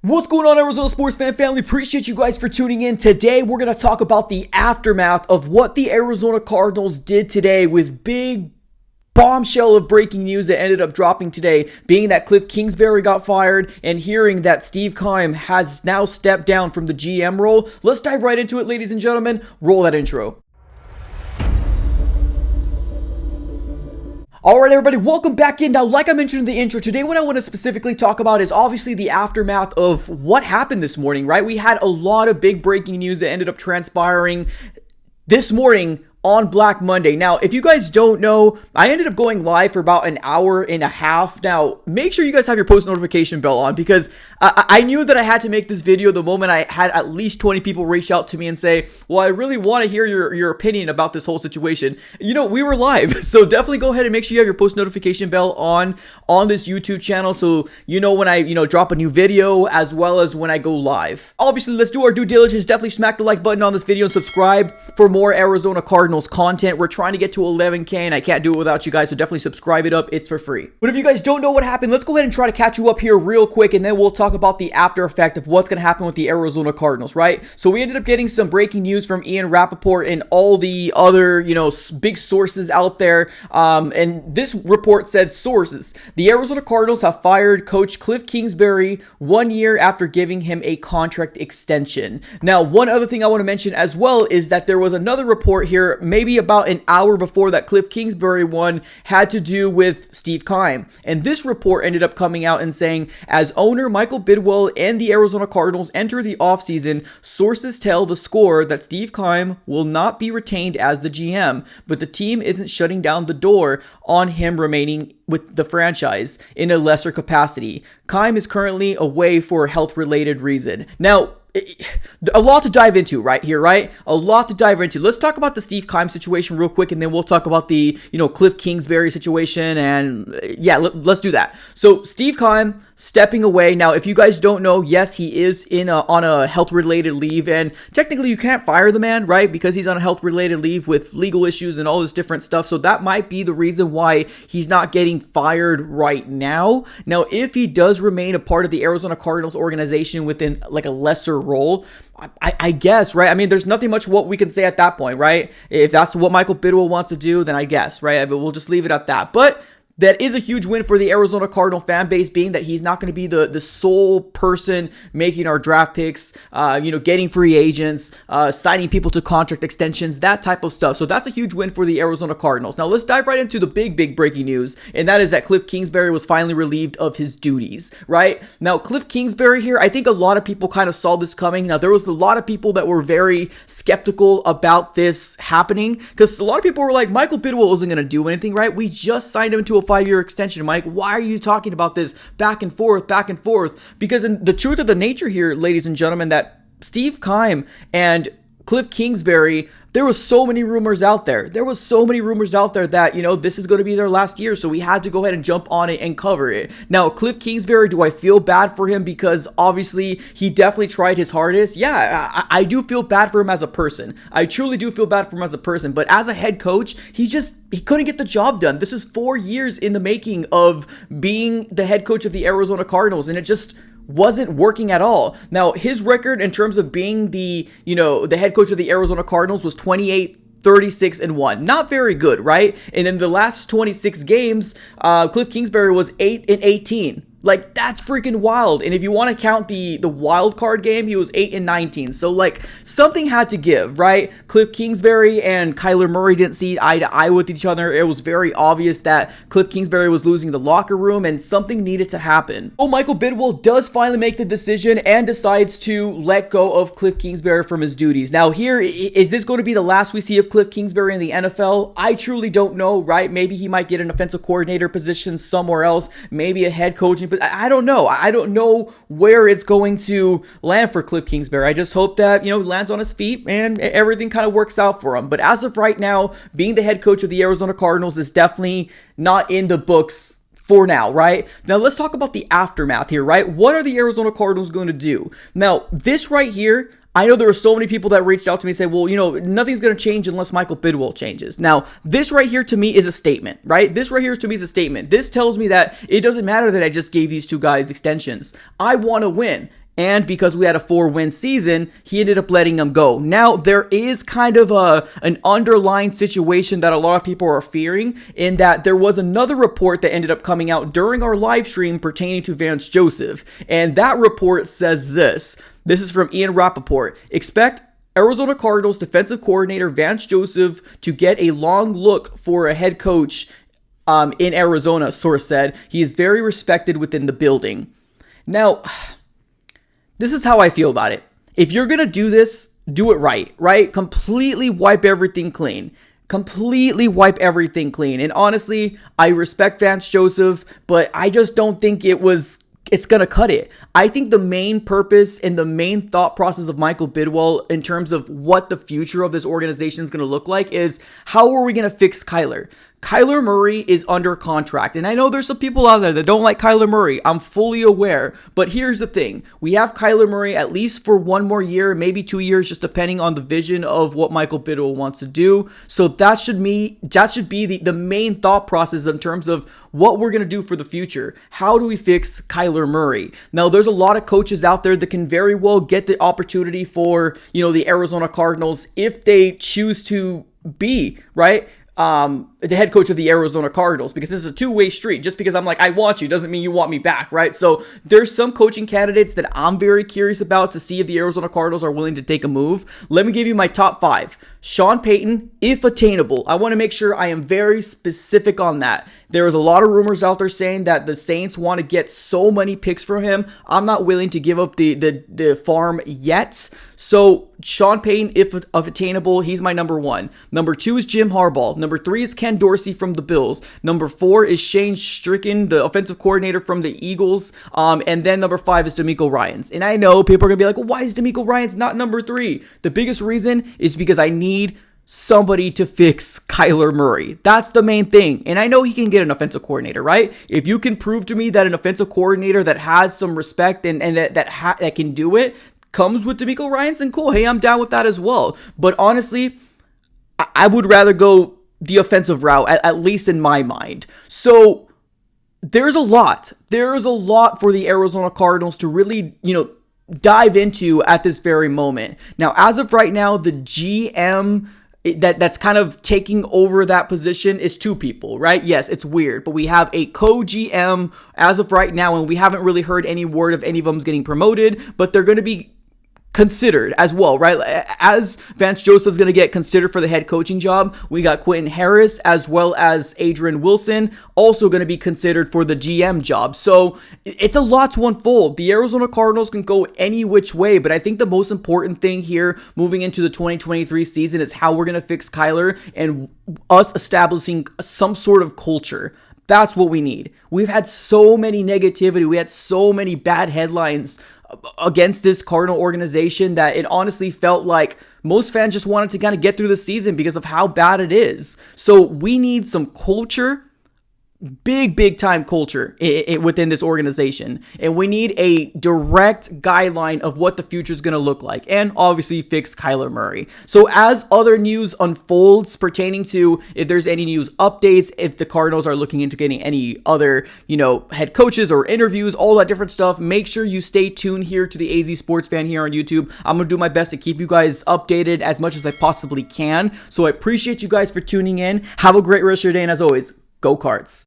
What's going on, Arizona sports fan family? Appreciate you guys for tuning in. Today, we're going to talk about the aftermath of what the Arizona Cardinals did today with big bombshell of breaking news that ended up dropping today, being that Kliff Kingsbury got fired and hearing that Steve Keim has now stepped down from the GM role. Let's dive right into it, ladies and gentlemen. Roll that intro. Alright everybody, welcome back in. Now, like I mentioned in the intro, today what I want to specifically talk about is obviously the aftermath of what happened this morning, right? We had a lot of big breaking news that ended up transpiring this morning on Black Monday. Now, if you guys don't know, I ended up going live for about an hour and a half. Now, make sure you guys have your post notification bell on because I knew that I had to make this video the moment I had at least 20 people reach out to me and say, well, I really want to hear your opinion about this whole situation. You know, we were live, so definitely go ahead and make sure you have your post notification bell on this YouTube channel so you know when I, drop a new video as well as when I go live. Obviously, let's do our due diligence. Definitely smack the like button on this video and subscribe for more Arizona Cardinals content. We're trying to get to 11K and I can't do it without you guys, so definitely subscribe it up. It's for free. But if you guys don't know what happened, let's go ahead and try to catch you up here real quick, and then we'll talk about the after effect of what's going to happen with the Arizona Cardinals, right? So we ended up getting some breaking news from Ian Rappaport and all the other, big sources out there. And this report said sources: the Arizona Cardinals have fired coach Kliff Kingsbury 1 year after giving him a contract extension. Now, one other thing I want to mention as well is that there was another report here maybe about an hour before that Kliff Kingsbury one had to do with Steve Keim. And this report ended up coming out and saying, as owner Michael Bidwill and the Arizona Cardinals enter the offseason, sources tell the Score that Steve Keim will not be retained as the GM, but the team isn't shutting down the door on him remaining with the franchise in a lesser capacity. Keim is currently away for a health-related reason. Now, a lot to dive into right here, right? A lot to dive into. Let's talk about the Steve Keim situation real quick, and then we'll talk about the, Kliff Kingsbury situation, and yeah, let's do that. So Steve Keim stepping away. Now, if you guys don't know, yes, he is on a health-related leave, and technically you can't fire the man, right? Because he's on a health-related leave with legal issues and all this different stuff. So that might be the reason why he's not getting fired right now. Now, if he does remain a part of the Arizona Cardinals organization within like a lesser role, I guess, right? I mean, there's nothing much what we can say at that point, right? If that's what Michael Bidwill wants to do, then I guess, right? But we'll just leave it at that. But that is a huge win for the Arizona Cardinal fan base, being that he's not going to be the sole person making our draft picks, getting free agents, signing people to contract extensions, that type of stuff. So that's a huge win for the Arizona Cardinals. Now let's dive right into the big breaking news, and that is that Kliff Kingsbury was finally relieved of his duties, right? Now, Kliff Kingsbury here, I think a lot of people kind of saw this coming. Now, there was a lot of people that were very skeptical about this happening because a lot of people were like, Michael Bidwill wasn't going to do anything, right? We just signed him to a 5-year extension, Mike. Why are you talking about this back and forth? Because in the truth of the nature here, ladies and gentlemen, that Steve Keim and Kliff Kingsbury, there was so many rumors out there. That, this is going to be their last year. So we had to go ahead and jump on it and cover it. Now, Kliff Kingsbury, do I feel bad for him? Because obviously he definitely tried his hardest. Yeah, I do feel bad for him as a person. I truly do feel bad for him as a person. But as a head coach, he couldn't get the job done. This is 4 years in the making of being the head coach of the Arizona Cardinals. And it just wasn't working at all. Now, his record in terms of being the head coach of the Arizona Cardinals was 28-36-1. Not very good, right? And in the last 26 games, Kliff Kingsbury was 8-18. Like, that's freaking wild. And if you want to count the wild card game, he was 8-19. So, something had to give, right? Kliff Kingsbury and Kyler Murray didn't see eye to eye with each other. It was very obvious that Kliff Kingsbury was losing the locker room and something needed to happen. So, Michael Bidwill does finally make the decision and decides to let go of Kliff Kingsbury from his duties. Now, here, is this going to be the last we see of Kliff Kingsbury in the NFL? I truly don't know, right? Maybe he might get an offensive coordinator position somewhere else, maybe a head coaching, but I don't know. I don't know where it's going to land for Kliff Kingsbury. I just hope that, he lands on his feet and everything kind of works out for him. But as of right now, being the head coach of the Arizona Cardinals is definitely not in the books for now, right? Now, let's talk about the aftermath here, right? What are the Arizona Cardinals going to do? Now, this right here, I know there were so many people that reached out to me and said, well, nothing's going to change unless Michael Bidwill changes. Now, this right here to me is a statement, right? This right here to me is a statement. This tells me that it doesn't matter that I just gave these two guys extensions. I want to win. And because we had a 4-win season, he ended up letting him go. Now, there is kind of an underlying situation that a lot of people are fearing, in that there was another report that ended up coming out during our live stream pertaining to Vance Joseph. And that report says this. This is from Ian Rappaport. Expect Arizona Cardinals defensive coordinator Vance Joseph to get a long look for a head coach in Arizona, source said. He is very respected within the building. Now, this is how I feel about it. If you're going to do this, do it right? Completely wipe everything clean. Completely wipe everything clean. And honestly, I respect Vance Joseph, but I just don't think it's going to cut it. I think the main purpose and the main thought process of Michael Bidwell in terms of what the future of this organization is going to look like is, how are we going to fix Kyler? Kyler Murray is under contract, and I know there's some people out there that don't like Kyler Murray. I'm fully aware, but here's the thing. We have Kyler Murray at least for 1 more year, maybe 2 years, just depending on the vision of what Michael Bidwell wants to do. So that should be the main thought process in terms of what we're going to do for the future. How do we fix Kyler Murray? Now, there's a lot of coaches out there that can very well get the opportunity for, the Arizona Cardinals if they choose to be, right? The head coach of the Arizona Cardinals, because this is a two-way street. Just because I'm like, I want you, doesn't mean you want me back, right? So there's some coaching candidates that I'm very curious about to see if the Arizona Cardinals are willing to take a move. Let me give you my top 5. Sean Payton, if attainable. I want to make sure I am very specific on that. There is a lot of rumors out there saying that the Saints want to get so many picks from him. I'm not willing to give up the farm yet. So Sean Payton, if attainable, he's my number 1. Number 2 is Jim Harbaugh. Number 3 is Ken Dorsey from the Bills. Number 4 is Shane Stricken, the offensive coordinator from the Eagles. And then number 5 is DeMeco Ryans. And I know people are going to be like, why is DeMeco Ryans not number 3? The biggest reason is because I need somebody to fix Kyler Murray. That's the main thing. And I know he can get an offensive coordinator, right? If you can prove to me that an offensive coordinator that has some respect and that can do it comes with DeMeco Ryans, then cool. Hey, I'm down with that as well. But honestly, I would rather go the offensive route, at least in my mind. So there's a lot for the Arizona Cardinals to really, dive into at this very moment. Now, as of right now, the GM that's kind of taking over that position is 2 people, right? Yes, it's weird, but we have a co-GM as of right now, and we haven't really heard any word of any of them's getting promoted, but they're going to be considered as well, right? As Vance Joseph's going to get considered for the head coaching job, we got Quentin Harris as well as Adrian Wilson also going to be considered for the GM job. So it's a lot to unfold. The Arizona Cardinals can go any which way, but I think the most important thing here moving into the 2023 season is how we're going to fix Kyler and us establishing some sort of culture. That's what we need. We've had so many negativity. We had so many bad headlines against this Cardinal organization that it honestly felt like most fans just wanted to kind of get through the season because of how bad it is. So we need some culture, big time culture within this organization. And we need a direct guideline of what the future is going to look like. And obviously fix Kyler Murray. So as other news unfolds pertaining to if there's any news updates, if the Cardinals are looking into getting any other, head coaches or interviews, all that different stuff, make sure you stay tuned here to the AZ Sports Fan here on YouTube. I'm going to do my best to keep you guys updated as much as I possibly can. So I appreciate you guys for tuning in. Have a great rest of your day. And as always, go Cards.